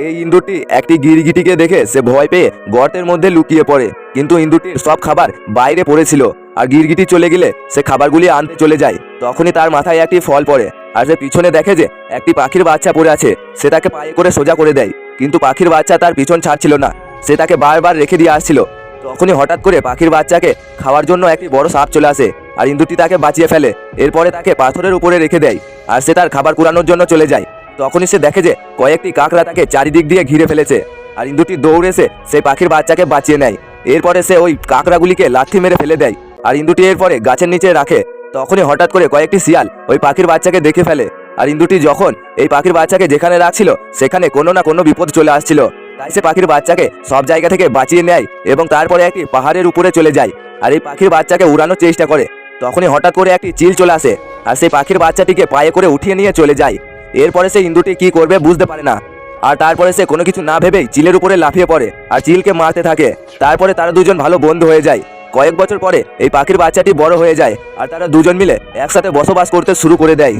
এই ইঁদুরটি একটি গিরগিটিকে দেখে সে ভয় পেয়ে গর্তের মধ্যে লুকিয়ে পড়ে, কিন্তু ইঁদুরটির সব খাবার বাইরে পড়েছিল। আর গিরগিটি চলে গেলে সে খাবারগুলি আনতে চলে যায়। তখনই তার মাথায় একটি ফল পড়ে, আর সে পিছনে দেখে যে একটি পাখির বাচ্চা পড়ে আছে। সে তাকে পায়ে করে সোজা করে দেয়, কিন্তু পাখির বাচ্চা তার পিছন ছাড়ছিল না, সে তাকে বারবার রেখে দিয়ে আসছিল। তখনই হঠাৎ করে পাখির বাচ্চাকে খাওয়ার জন্য একটি বড় সাপ চলে আসে, আর ইঁদুরটি তাকে বাঁচিয়ে ফেলে। এরপরে তাকে পাথরের উপরে রেখে দেয়, আর সে তার খাবার কুড়ানোর জন্য চলে যায়। তখনই সে দেখে যে কয়েকটি কাকড়া তাকে চারিদিক দিয়ে ঘিরে ফেলেছে, আর ইঁদুরটি দৌড়ে এসে সেই পাখির বাচ্চাকে বাঁচিয়ে নেয়। এরপরে সে ওই কাকড়াগুলিকে লাথি মেরে ফেলে দেয়, আর ইঁদুরটি এরপরে গাছের নিচে রাখে। তখনই হঠাৎ করে কয়েকটি শিয়াল ওই পাখির বাচ্চাকে দেখে ফেলে, আর ইঁদুরটি যখন এই পাখির বাচ্চাকে যেখানে রাখছিল সেখানে কোনো না কোনো বিপদ চলে আসছিল। তাই সে পাখির বাচ্চাকে সব জায়গা থেকে বাঁচিয়ে নেয় এবং তারপরে একটি পাহাড়ের উপরে চলে যায়, আর এই পাখির বাচ্চাকে উড়ানোর চেষ্টা করে। তখনই হঠাৎ করে একটি চিল চলে আসে, আর সেই পাখির বাচ্চাটিকে পায়ে করে উঠিয়ে নিয়ে চলে যায়। এরপরে সে ইঁদুরটি কি করবে বুঝতে পারে না, আর তারপরে সে কোনো কিছু না ভেবেই চিলের উপরে লাফিয়ে পড়ে আর চিলকে মারতে থাকে। তারপরে তারা দুজন ভালো বন্ধু হয়ে যায়। কয়েক বছর পরে এই পাখির বাচ্চাটি বড় হয়ে যায়, আর তারা দুজন মিলে একসাথে বসবাস করতে শুরু করে দেয়।